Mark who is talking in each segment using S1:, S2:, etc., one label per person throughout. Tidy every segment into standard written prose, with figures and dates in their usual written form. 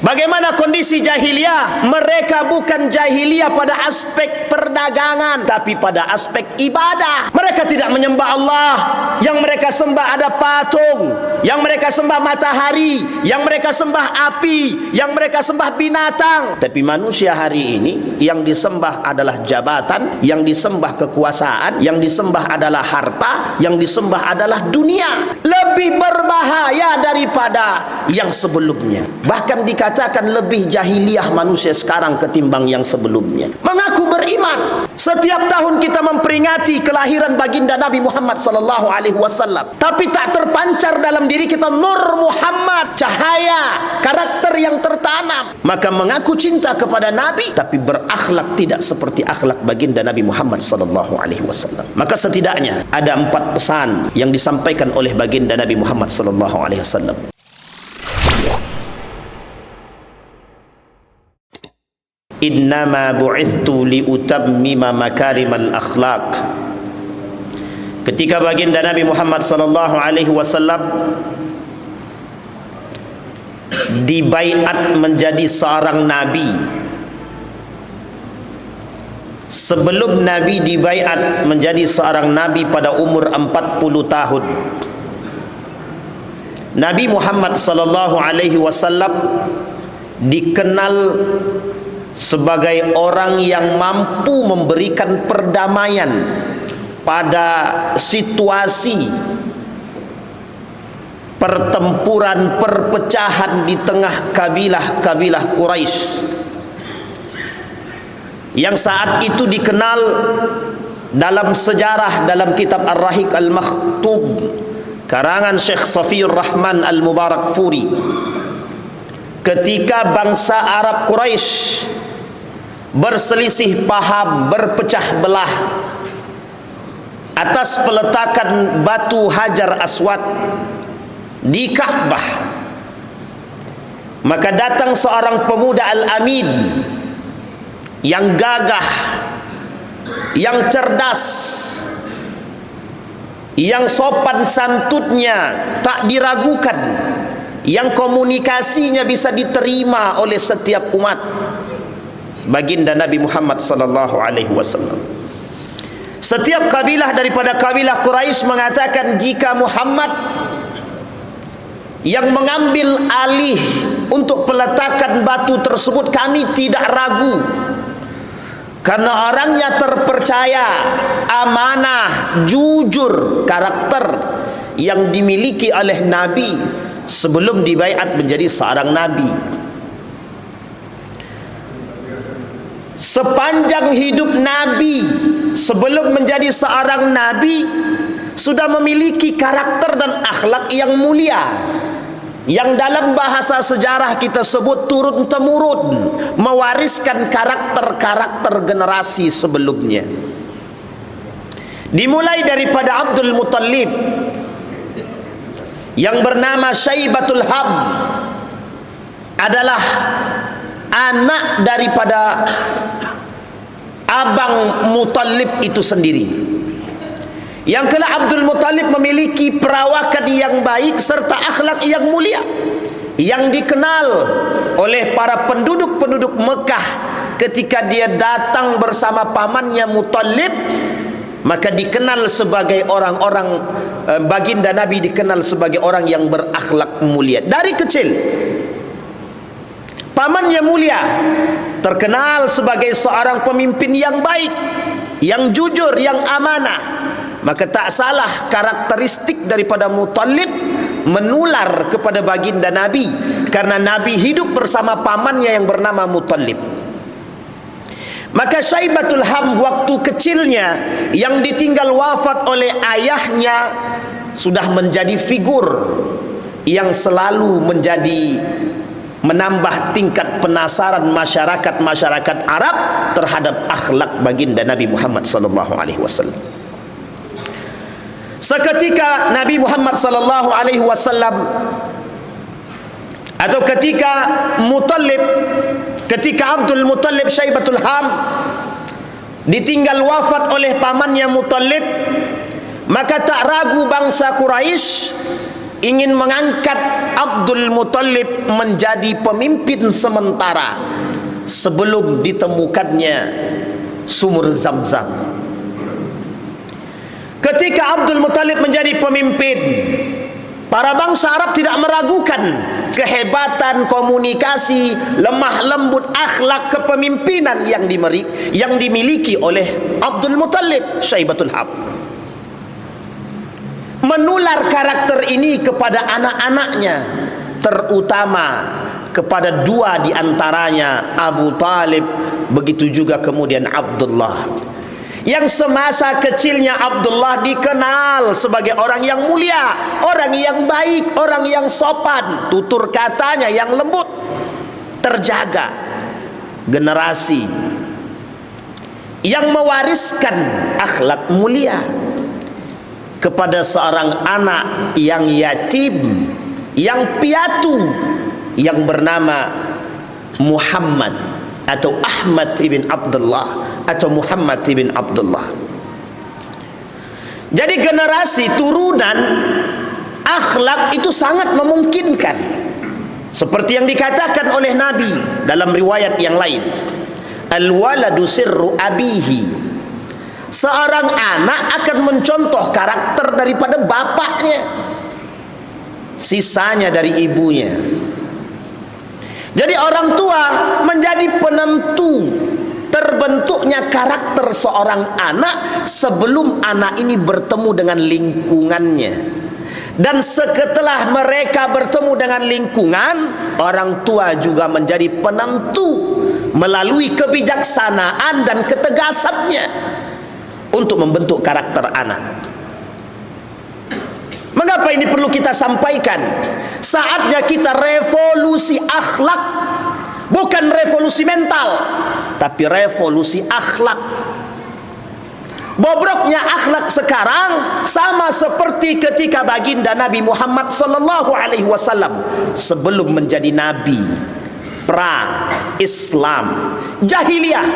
S1: Bagaimana kondisi jahiliyah? Mereka bukan jahiliyah pada aspek perdagangan, tapi pada aspek ibadah. Mereka tidak menyembah Allah. Yang mereka sembah ada patung, yang mereka sembah matahari, yang mereka sembah api, yang mereka sembah binatang. Tapi manusia hari ini yang disembah adalah jabatan, yang disembah kekuasaan, yang disembah adalah harta, yang disembah adalah dunia. Lebih berbahaya daripada yang sebelumnya. Bahkan dikatakan lebih jahiliyah manusia sekarang ketimbang yang sebelumnya. Mengaku beriman. Setiap tahun kita memperingati kelahiran baginda Nabi Muhammad sallallahu alaihi wasallam, tapi tak terpancar dalam diri kita nur Muhammad, cahaya karakter yang tertanam. Maka mengaku cinta kepada Nabi tapi berakhlak tidak seperti akhlak baginda Nabi Muhammad sallallahu alaihi wasallam. Maka setidaknya ada 4 pesan yang disampaikan oleh baginda Nabi Muhammad sallallahu alaihi wasallam. Innama bu'ithtu liutammima makarimal akhlaq. Ketika baginda Nabi Muhammad sallallahu alaihi wasallam dibaiat menjadi seorang nabi, sebelum Nabi dibaiat menjadi seorang nabi pada umur 40 tahun, Nabi Muhammad sallallahu alaihi wasallam dikenal sebagai orang yang mampu memberikan perdamaian pada situasi pertempuran perpecahan di tengah kabilah-kabilah Quraisy yang saat itu dikenal dalam sejarah dalam kitab Ar-Rahiq Al-Makhtub karangan Syekh Safiyur Rahman Al-Mubarakfuri. Ketika bangsa Arab Quraisy berselisih paham, berpecah belah atas peletakan batu Hajar Aswad di Ka'bah, maka datang seorang pemuda Al-Amin yang gagah, yang cerdas, yang sopan santutnya tak diragukan, yang komunikasinya bisa diterima oleh setiap umat, baginda Nabi Muhammad sallallahu alaihi wasallam. Setiap kabilah daripada kabilah Quraisy mengatakan jika Muhammad yang mengambil alih untuk peletakan batu tersebut, kami tidak ragu, karena orangnya terpercaya, amanah, jujur, karakter yang dimiliki oleh Nabi sebelum dibaiat menjadi seorang nabi. Sepanjang hidup Nabi sebelum menjadi seorang nabi sudah memiliki karakter dan akhlak yang mulia, yang dalam bahasa sejarah kita sebut turun temurun, mewariskan karakter-karakter generasi sebelumnya. Dimulai daripada Abdul Muttalib yang bernama Syaibatul Ham, adalah anak daripada abang Muttalib itu sendiri. Yang kedua, Abdul Muttalib memiliki perawakan yang baik serta akhlak yang mulia, yang dikenal oleh para penduduk-penduduk Mekah ketika dia datang bersama pamannya Muttalib. Maka dikenal sebagai orang-orang, baginda Nabi dikenal sebagai orang yang berakhlak mulia dari kecil. Pamannya mulia, terkenal sebagai seorang pemimpin yang baik, yang jujur, yang amanah. Maka tak salah karakteristik daripada Muttalib menular kepada baginda Nabi, karena Nabi hidup bersama pamannya yang bernama Muttalib. Maka Syaibatul Ham waktu kecilnya yang ditinggal wafat oleh ayahnya sudah menjadi figur yang selalu menambah tingkat penasaran masyarakat Arab terhadap akhlak baginda Nabi Muhammad sallallahu alaihi wasallam. Seketika Nabi Muhammad sallallahu alaihi wasallam, atau ketika Abdul Muttalib Syaibatul Ham ditinggal wafat oleh pamannya Muttalib, maka tak ragu bangsa Quraisy ingin mengangkat Abdul Muttalib menjadi pemimpin sementara sebelum ditemukannya sumur Zam-Zam. Ketika Abdul Muttalib menjadi pemimpin, para bangsa Arab tidak meragukan kehebatan komunikasi, lemah lembut akhlak kepemimpinan yang dimiliki oleh Abdul Muttalib Syaibatul Haq. Menular karakter ini kepada anak-anaknya, terutama kepada dua di antaranya, Abu Talib, begitu juga kemudian Abdullah, yang semasa kecilnya Abdullah dikenal sebagai orang yang mulia, orang yang baik, orang yang sopan, tutur katanya yang lembut, terjaga. Generasi yang mewariskan akhlak mulia kepada seorang anak yang yatim, yang piatu, yang bernama Muhammad atau Ahmad ibn Abdullah atau Muhammad ibn Abdullah. Jadi generasi turunan akhlak itu sangat memungkinkan, seperti yang dikatakan oleh Nabi dalam riwayat yang lain, al-waladu sirru abihi. Seorang anak akan mencontoh karakter daripada bapaknya, sisanya dari ibunya. Jadi orang tua menjadi penentu terbentuknya karakter seorang anak sebelum anak ini bertemu dengan lingkungannya. Dan setelah mereka bertemu dengan lingkungan, orang tua juga menjadi penentu melalui kebijaksanaan dan ketegasannya untuk membentuk karakter anak. Mengapa ini perlu kita sampaikan? Saatnya kita revolusi akhlak, bukan revolusi mental, tapi revolusi akhlak. Bobroknya akhlak sekarang sama seperti ketika baginda Nabi Muhammad sallallahu alaihi wasallam sebelum menjadi nabi, pra Islam, jahiliyah.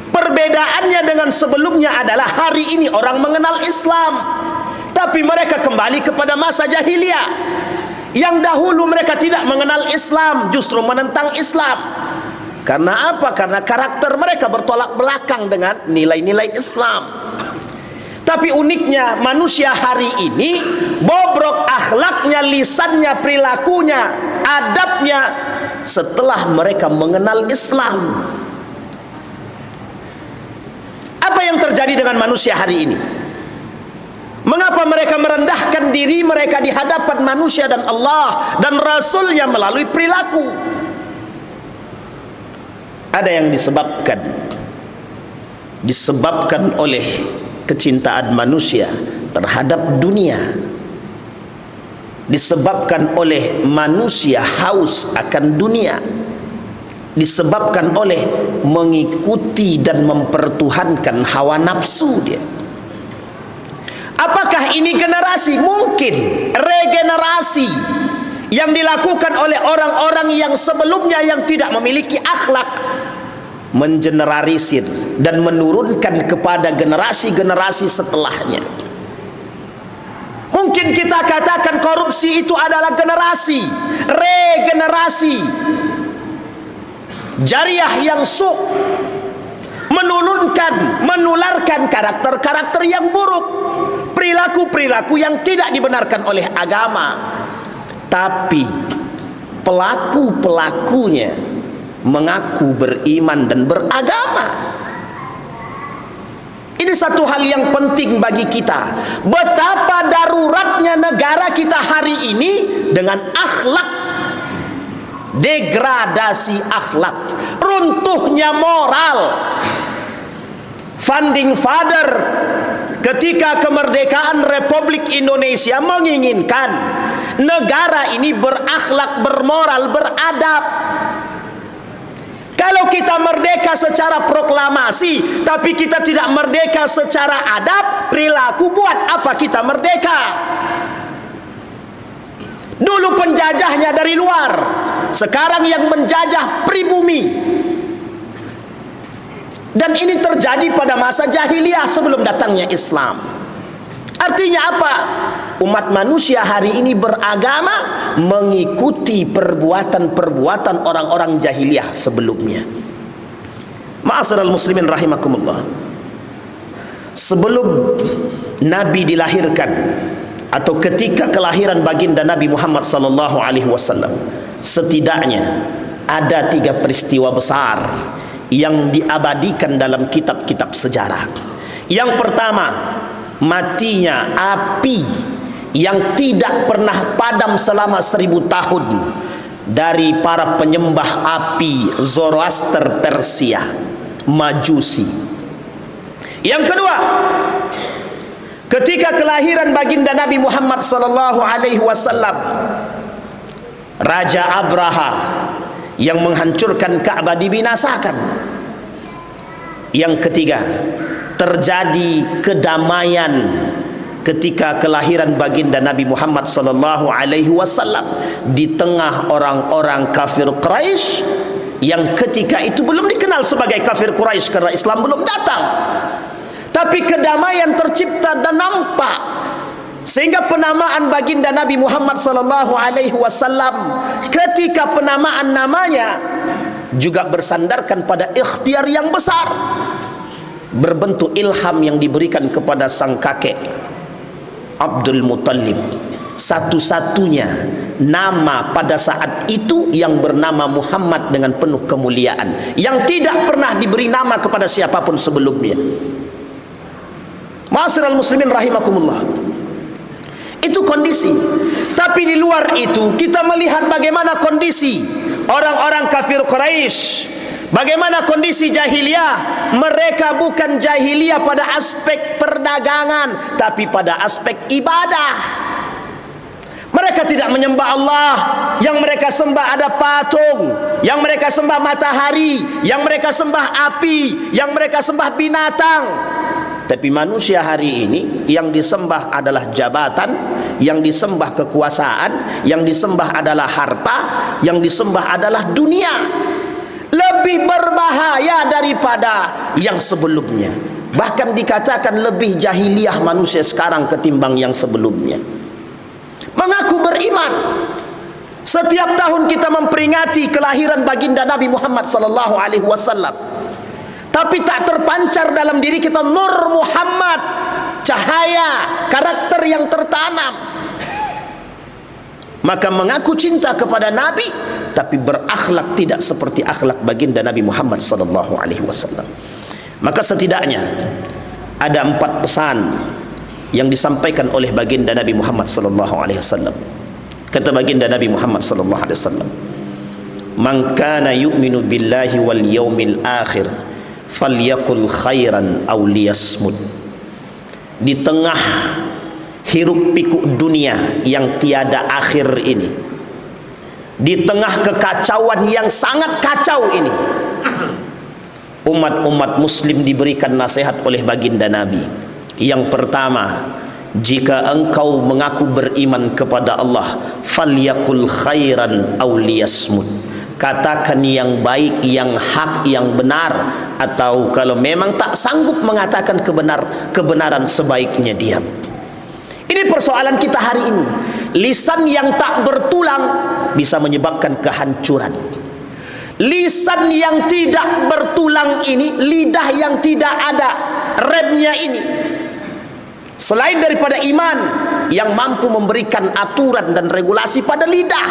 S1: Perbedaannya dengan sebelumnya adalah hari ini orang mengenal Islam, tapi mereka kembali kepada masa jahiliyah. Yang dahulu mereka tidak mengenal Islam, justru menentang Islam. Karena apa? Karena karakter mereka bertolak belakang dengan nilai-nilai Islam. Tapi uniknya manusia hari ini, bobrok akhlaknya, lisannya, perilakunya, adabnya setelah mereka mengenal Islam. Apa yang terjadi dengan manusia hari ini? Mengapa mereka merendahkan diri mereka di hadapan manusia dan Allah dan Rasulnya melalui perilaku? Ada yang disebabkan oleh kecintaan manusia terhadap dunia, disebabkan oleh manusia haus akan dunia, disebabkan oleh mengikuti dan mempertuhankan hawa nafsu dia. Apakah ini generasi? Mungkin regenerasi yang dilakukan oleh orang-orang yang sebelumnya yang tidak memiliki akhlak, mengeneralisir dan menurunkan kepada generasi-generasi setelahnya. Mungkin kita katakan korupsi itu adalah generasi regenerasi jariah yang menularkan karakter-karakter yang buruk, perilaku-perilaku yang tidak dibenarkan oleh agama. Tapi pelaku-pelakunya mengaku beriman dan beragama. Ini satu hal yang penting bagi kita. Betapa daruratnya negara kita hari ini dengan akhlak. Degradasi akhlak, runtuhnya moral. Founding Father ketika kemerdekaan Republik Indonesia menginginkan negara ini berakhlak, bermoral, beradab. Kalau kita merdeka secara proklamasi tapi kita tidak merdeka secara adab, perilaku, buat apa kita merdeka? Dulu penjajahnya dari luar, sekarang yang menjajah pribumi. Dan ini terjadi pada masa jahiliyah sebelum datangnya Islam. Artinya apa? umat manusia hari ini beragama mengikuti perbuatan-perbuatan orang-orang jahiliyah sebelumnya. Ma'asyiral muslimin rahimakumullah, sebelum Nabi dilahirkan atau ketika kelahiran baginda Nabi Muhammad sallallahu alaihi wasallam, setidaknya ada 3 peristiwa besar yang diabadikan dalam kitab-kitab sejarah. Yang pertama, matinya api yang tidak pernah padam selama 1000 tahun dari para penyembah api Zoroaster Persia, Majusi. Yang kedua, ketika kelahiran baginda Nabi Muhammad sallallahu alaihi wasallam, Raja Abraha yang menghancurkan Ka'bah dibinasakan. Yang ketiga, terjadi kedamaian ketika kelahiran baginda Nabi Muhammad sallallahu alaihi wasallam di tengah orang-orang kafir Quraisy yang ketika itu belum dikenal sebagai kafir Quraisy karena Islam belum datang. Tapi kedamaian tercipta dan nampak, sehingga penamaan baginda Nabi Muhammad sallallahu alaihi wasallam ketika penamaan namanya juga bersandarkan pada ikhtiar yang besar, berbentuk ilham yang diberikan kepada sang kakek Abdul Muttalib, satu-satunya nama pada saat itu yang bernama Muhammad dengan penuh kemuliaan, yang tidak pernah diberi nama kepada siapapun sebelumnya. Ma'asyiral muslimin rahimakumullah, itu kondisi. Tapi di luar itu kita melihat bagaimana kondisi orang-orang kafir Quraisy, bagaimana kondisi jahiliyah. Mereka bukan jahiliyah pada aspek perdagangan, tapi pada aspek ibadah. Mereka tidak menyembah Allah. Yang mereka sembah ada patung, yang mereka sembah matahari, yang mereka sembah api, yang mereka sembah binatang. Tapi manusia hari ini yang disembah adalah jabatan, yang disembah kekuasaan, yang disembah adalah harta, yang disembah adalah dunia. Lebih berbahaya daripada yang sebelumnya. Bahkan dikatakan lebih jahiliyah manusia sekarang ketimbang yang sebelumnya. Mengaku beriman, setiap tahun kita memperingati kelahiran baginda Nabi Muhammad sallallahu alaihi wasallam, tapi tak terpancar dalam diri kita nur Muhammad, cahaya karakter yang tertanam. Maka mengaku cinta kepada Nabi, tapi berakhlak tidak seperti akhlak baginda Nabi Muhammad sallallahu alaihi wasallam. Maka setidaknya ada 4 pesan yang disampaikan oleh baginda Nabi Muhammad sallallahu alaihi wasallam. Kata baginda Nabi Muhammad sallallahu alaihi wasallam, "Man kana yu'minu billahi wal yaumil akhir falyakul khairan aw liyasmut." Di tengah hiruk pikuk dunia yang tiada akhir ini, di tengah kekacauan yang sangat kacau ini, umat-umat muslim diberikan nasihat oleh baginda Nabi. Yang pertama, jika engkau mengaku beriman kepada Allah, falyakul khairan aw liyasmut, katakan yang baik, yang hak, yang benar, atau kalau memang tak sanggup mengatakan kebenaran, sebaiknya diam. Ini persoalan kita hari ini. Lisan yang tak bertulang bisa menyebabkan kehancuran. Lisan yang tidak bertulang ini, lidah yang tidak ada remnya ini, selain daripada iman yang mampu memberikan aturan dan regulasi pada lidah,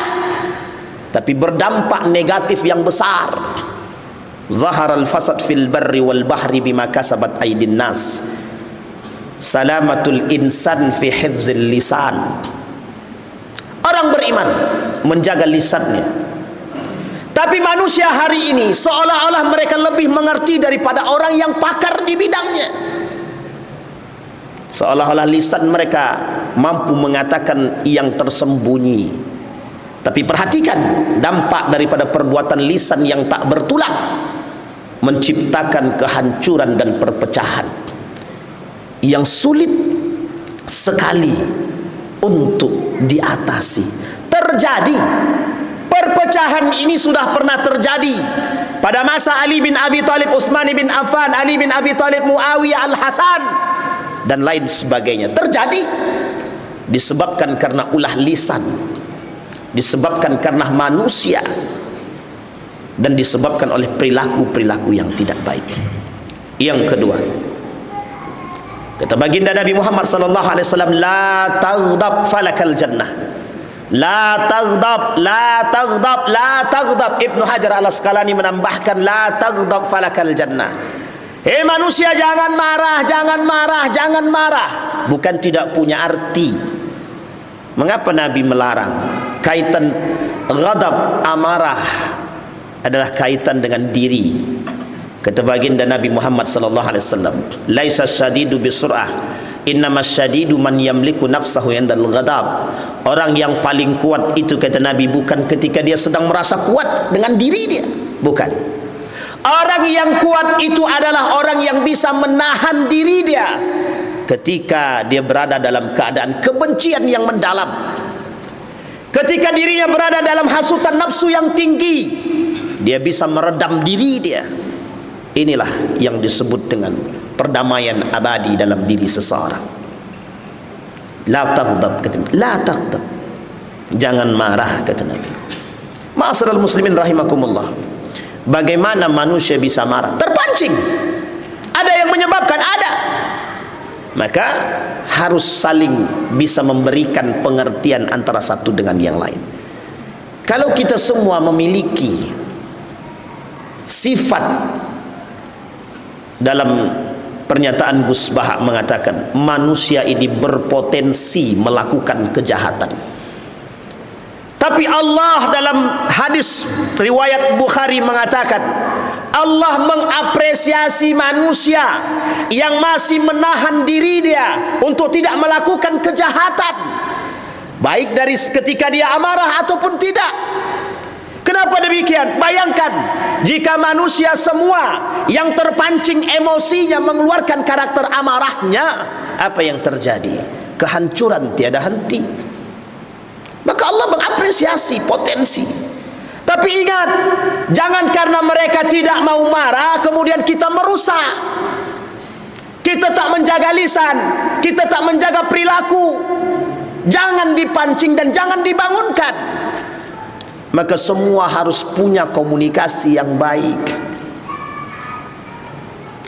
S1: tapi berdampak negatif yang besar. Zaharal fasad fil barri wal bahri bima kasabat aydin nas, salamatul insan fi hifzil lisan. Orang beriman menjaga lisannya. Tapi manusia hari ini seolah-olah mereka lebih mengerti daripada orang yang pakar di bidangnya. Seolah-olah lisan mereka mampu mengatakan yang tersembunyi. Tapi perhatikan dampak daripada perbuatan lisan yang tak bertulang, menciptakan kehancuran dan perpecahan yang sulit sekali untuk diatasi. Terjadi perpecahan ini, sudah pernah terjadi pada masa Ali bin Abi Thalib, Utsman bin Affan, Ali bin Abi Thalib, Muawiyah, Al-Hasan dan lain sebagainya. Terjadi disebabkan karena ulah lisan, disebabkan karena manusia, dan disebabkan oleh perilaku-perilaku yang tidak baik. Yang kedua, kata baginda Nabi Muhammad sallallahu alaihi wasallam, la taghdab falakal jannah. La taghdab, la taghdab, la taghdab. Ibnu Hajar Al-Asqalani menambahkan la taghdab falakal jannah. Hei manusia, jangan marah, jangan marah, jangan marah. Bukan tidak punya arti. Mengapa Nabi melarang? Kaitan ghadab, amarah adalah kaitan dengan diri. Kata baginda Nabi Muhammad sallallahu alaihi wasallam, laisa syadidu bisur'ah, innamas syadidu man yamliku nafsahu indal ghadab. Orang yang paling kuat itu, kata Nabi, bukan ketika dia sedang merasa kuat dengan diri dia, bukan. Orang yang kuat itu adalah orang yang bisa menahan diri dia ketika dia berada dalam keadaan kebencian yang mendalam, ketika dirinya berada dalam hasutan nafsu yang tinggi, dia bisa meredam diri dia. Inilah yang disebut dengan perdamaian abadi dalam diri seseorang. La taghdab, kata Nabi. La taghdab, jangan marah, kata Nabi. Ma'asyiral muslimin rahimakumullah, bagaimana manusia bisa marah? Terpancing. Ada yang menyebabkan, ada. Maka harus saling bisa memberikan pengertian antara satu dengan yang lain. Kalau kita semua memiliki sifat, dalam pernyataan Gus Bahak mengatakan manusia ini berpotensi melakukan kejahatan, tapi Allah dalam hadis riwayat Bukhari mengatakan Allah mengapresiasi manusia yang masih menahan diri dia untuk tidak melakukan kejahatan, baik dari ketika dia amarah ataupun tidak. Kenapa demikian? Bayangkan jika manusia semua yang terpancing emosinya mengeluarkan karakter amarahnya, apa yang terjadi? Kehancuran tiada henti. Maka Allah mengapresiasi potensi. Tapi ingat, jangan karena mereka tidak mau marah kemudian kita merusak. Kita tak menjaga lisan, kita tak menjaga perilaku. Jangan dipancing dan jangan dibangunkan. Maka semua harus punya komunikasi yang baik.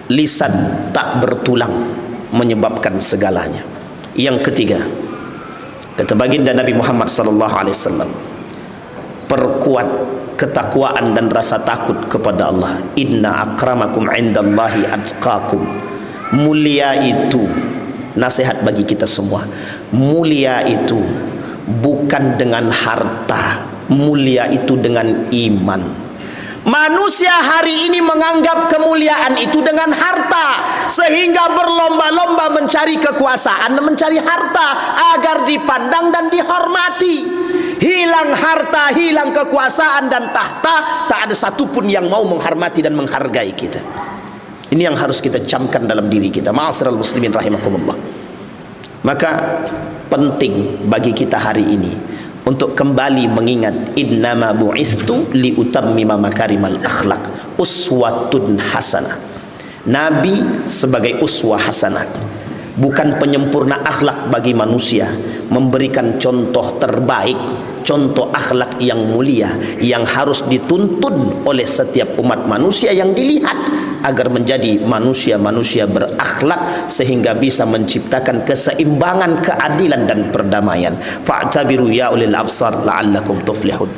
S1: Lisan tak bertulang menyebabkan segalanya. Yang ketiga, kata baginda Nabi Muhammad sallallahu alaihi wasallam, perkuat ketakwaan dan rasa takut kepada Allah. Inna akramakum indallahi atqakum. Mulia itu, nasihat bagi kita semua, mulia itu bukan dengan harta, mulia itu dengan iman. Manusia hari ini menganggap kemuliaan itu dengan harta, sehingga berlomba-lomba mencari kekuasaan, mencari harta agar dipandang dan dihormati. Hilang harta, hilang kekuasaan dan tahta, tak ada satupun yang mau menghormati dan menghargai kita. Ini yang harus kita camkan dalam diri kita. Ma'asyiral muslimin rahimakumullah. Maka penting bagi kita hari ini untuk kembali mengingat innama bu'ithtu liutammima makarimal akhlak, uswatun hasanah. Nabi sebagai uswah hasanah, bukan penyempurna akhlak bagi manusia, memberikan contoh terbaik, contoh akhlak yang mulia yang harus dituntun oleh setiap umat manusia yang dilihat agar menjadi manusia-manusia berakhlak sehingga bisa menciptakan keseimbangan, keadilan dan perdamaian. Fa'tabiru ya ulil absar la'allakum tuflihun.